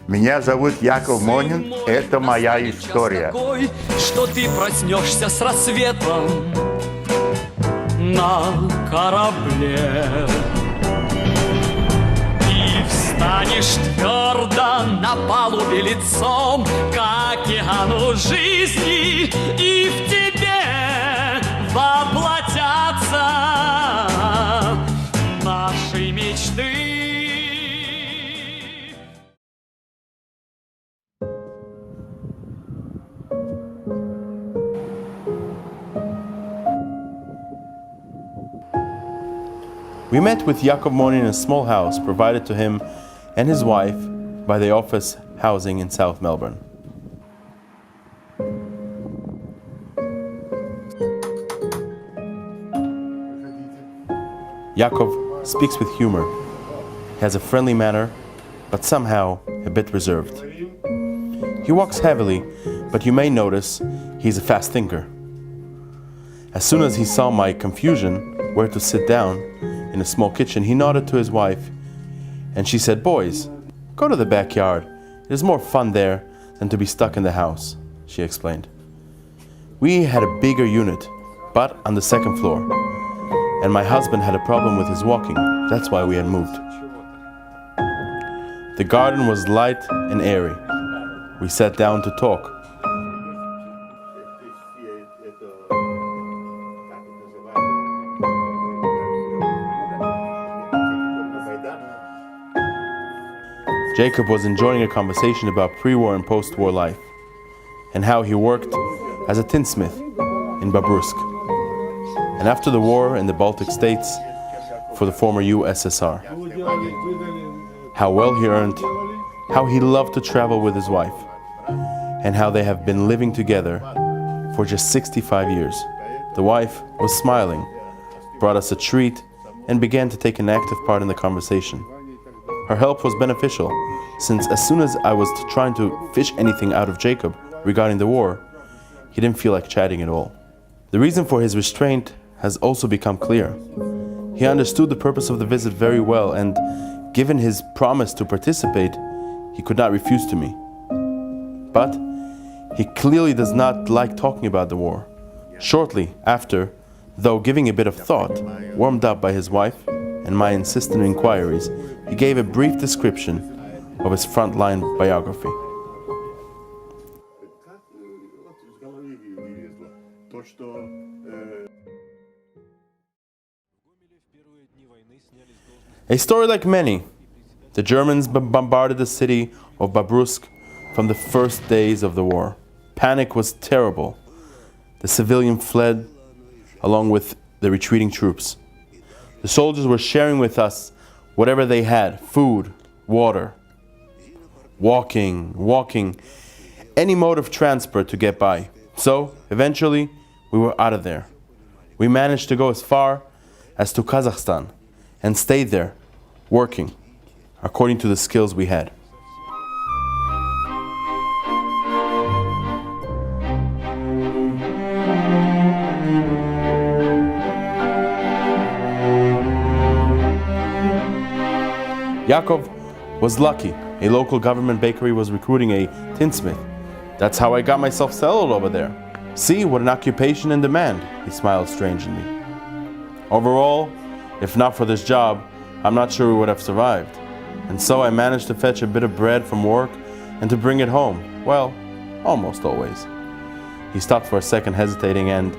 Меня зовут Яков Монин, это моя история. Такой, что ты проснешься с рассветом на корабле и встанешь твердо на палубе лицом к океану жизни, и в тебе воплотятся наши мечты. We met with Yakov Monin in a small house provided to him and his wife by the office housing in South Melbourne. Yakov speaks with humor. He has a friendly manner, but somehow a bit reserved. He walks heavily, but you may notice he's a fast thinker. As soon as he saw my confusion where to sit down in a small kitchen, he nodded to his wife, and she said, "Boys, go to the backyard. It is more fun there than to be stuck in the house," she explained. We had a bigger unit, but on the second floor, and my husband had a problem with his walking. That's why we had moved. The garden was light and airy. We sat down to talk. Jacob was enjoying a conversation about pre-war and post-war life, and how he worked as a tinsmith in Babrusk, and after the war in the Baltic states for the former USSR. How well he earned, how he loved to travel with his wife, and how they have been living together for just 65 years. The wife was smiling, brought us a treat, and began to take an active part in the conversation. Her help was beneficial, since as soon as I was trying to fish anything out of Jacob regarding the war, he didn't feel like chatting at all. The reason for his restraint has also become clear. He understood the purpose of the visit very well, and given his promise to participate, he could not refuse to me. But he clearly does not like talking about the war. Shortly after, though giving a bit of thought, warmed up by his wife and my insistent inquiries, he gave a brief description of his frontline biography. A story like many, the Germans bombarded the city of Babrusk from the first days of the war. Panic was terrible. The civilians fled along with the retreating troops. The soldiers were sharing with us whatever they had, food, water, walking, any mode of transport to get by. So, eventually, we were out of there. We managed to go as far as to Kazakhstan and stayed there, working, according to the skills we had. Yakov was lucky. A local government bakery was recruiting a tinsmith. That's how I got myself settled over there. See, what an occupation in demand, he smiled strangely. Overall, if not for this job, I'm not sure we would have survived. And so I managed to fetch a bit of bread from work and to bring it home. Well, almost always. He stopped for a second, hesitating, and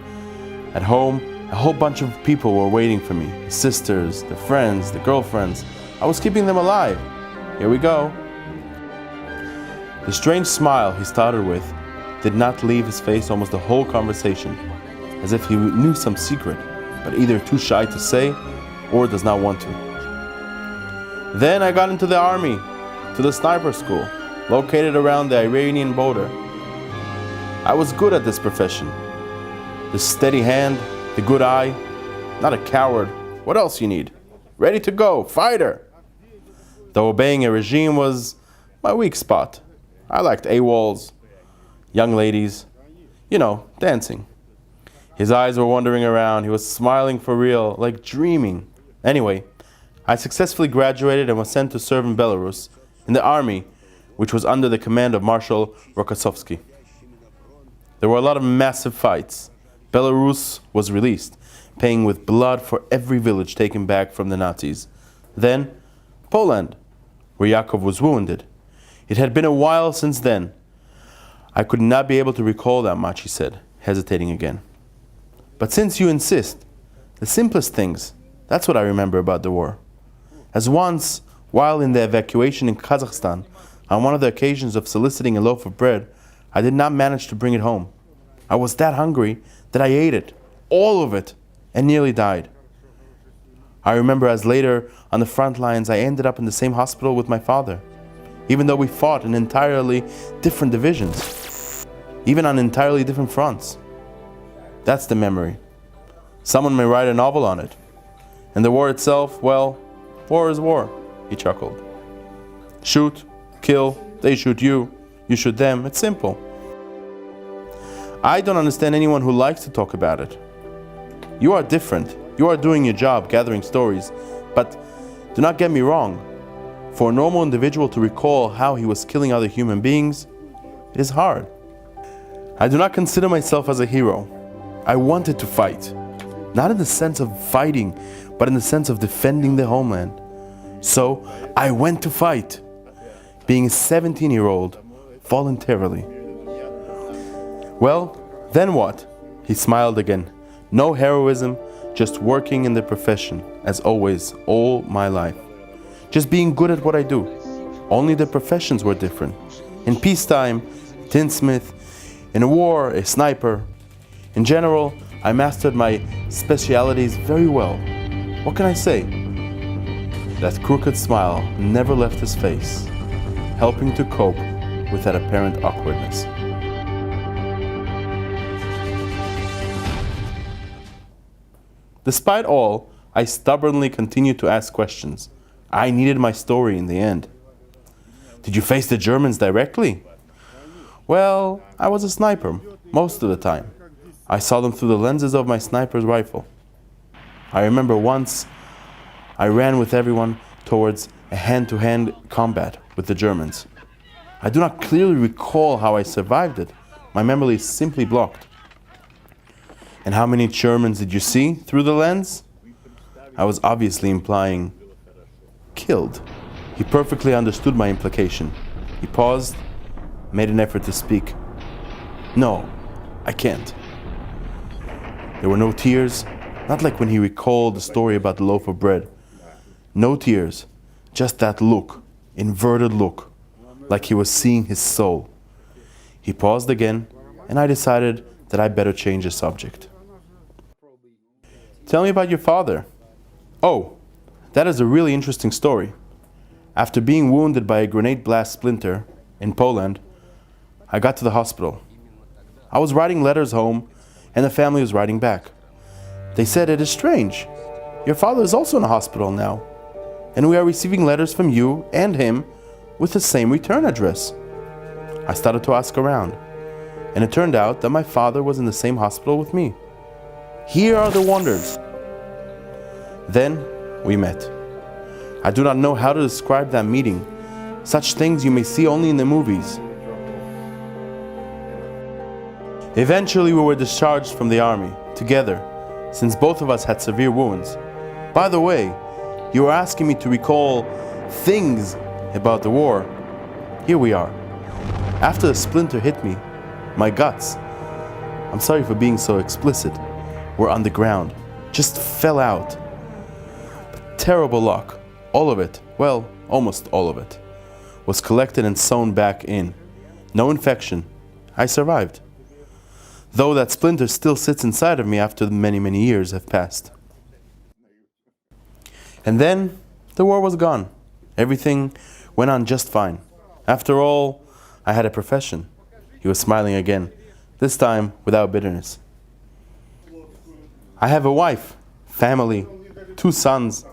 at home, a whole bunch of people were waiting for me. The sisters, the friends, the girlfriends. I was keeping them alive. Here we go. The strange smile he started with did not leave his face almost the whole conversation, as if he knew some secret, but either too shy to say or does not want to. Then I got into the army, to the sniper school, located around the Iranian border. I was good at this profession. The steady hand, the good eye, not a coward. What else you need? Ready to go, fighter! Though obeying a regime was my weak spot. I liked AWOLs, young ladies, dancing. His eyes were wandering around. He was smiling for real, like dreaming. Anyway, I successfully graduated and was sent to serve in Belarus, in the army, which was under the command of Marshal Rokossovsky. There were a lot of massive fights. Belarus was released, paying with blood for every village taken back from the Nazis. Then, Poland, where Yakov was wounded. It had been a while since then. I could not be able to recall that much, he said, hesitating again. But since you insist, the simplest things, that's what I remember about the war. As once, while in the evacuation in Kazakhstan, on one of the occasions of soliciting a loaf of bread, I did not manage to bring it home. I was that hungry that I ate it, all of it, and nearly died. I remember as later, on the front lines, I ended up in the same hospital with my father, even though we fought in entirely different divisions, even on entirely different fronts. That's the memory. Someone may write a novel on it. And the war itself, well, war is war, he chuckled. Shoot, kill, they shoot you, you shoot them, it's simple. I don't understand anyone who likes to talk about it. You are different. You are doing your job, gathering stories. But do not get me wrong. For a normal individual to recall how he was killing other human beings, it is hard. I do not consider myself as a hero. I wanted to fight. Not in the sense of fighting, but in the sense of defending the homeland. So I went to fight, being a 17-year-old, voluntarily. Well, then what? He smiled again. No heroism, just working in the profession, as always, all my life. Just being good at what I do. Only the professions were different. In peacetime, tinsmith. In a war, a sniper. In general, I mastered my specialities very well. What can I say? That crooked smile never left his face, helping to cope with that apparent awkwardness. Despite all, I stubbornly continued to ask questions. I needed my story in the end. Did you face the Germans directly? Well, I was a sniper, most of the time. I saw them through the lenses of my sniper's rifle. I remember once I ran with everyone towards a hand-to-hand combat with the Germans. I do not clearly recall how I survived it. My memory is simply blocked. And how many Germans did you see through the lens? I was obviously implying killed. He perfectly understood my implication. He paused, made an effort to speak. No, I can't. There were no tears, not like when he recalled the story about the loaf of bread. No tears, just that look, inverted look, like he was seeing his soul. He paused again, and I decided that I better change the subject. Tell me about your father. Oh, that is a really interesting story. After being wounded by a grenade blast splinter in Poland, I got to the hospital. I was writing letters home, and the family was writing back. They said, "It is strange. Your father is also in a hospital now, and we are receiving letters from you and him with the same return address." I started to ask around, and it turned out that my father was in the same hospital with me. Here are the wonders. Then we met. I do not know how to describe that meeting. Such things you may see only in the movies. Eventually we were discharged from the army, together, since both of us had severe wounds. By the way, you were asking me to recall things about the war. Here we are. After the splinter hit me, my guts, I'm sorry for being so explicit, were on the ground, just fell out. But terrible luck, all of it, well, almost all of it, was collected and sewn back in. No infection. I survived. Though that splinter still sits inside of me after many, many years have passed. And then, the war was gone. Everything went on just fine. After all, I had a profession. He was smiling again, this time without bitterness. I have a wife, family, 2 sons,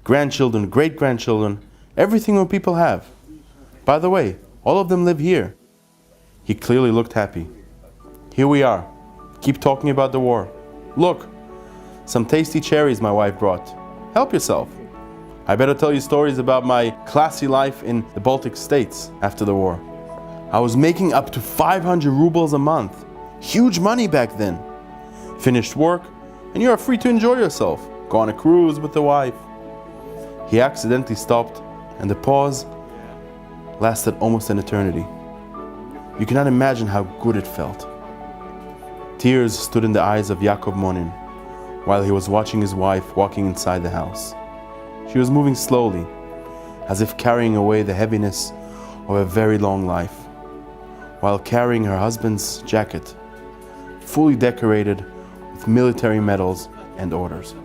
grandchildren, great-grandchildren, everything what people have. By the way, all of them live here. He clearly looked happy. Here we are. Keep talking about the war. Look, some tasty cherries my wife brought. Help yourself. I better tell you stories about my classy life in the Baltic states after the war. I was making up to 500 rubles a month. Huge money back then. Finished work, and you are free to enjoy yourself. Go on a cruise with the wife. He accidentally stopped, and the pause lasted almost an eternity. You cannot imagine how good it felt. Tears stood in the eyes of Yakov Monin while he was watching his wife walking inside the house. She was moving slowly, as if carrying away the heaviness of a very long life, while carrying her husband's jacket, fully decorated with military medals and orders.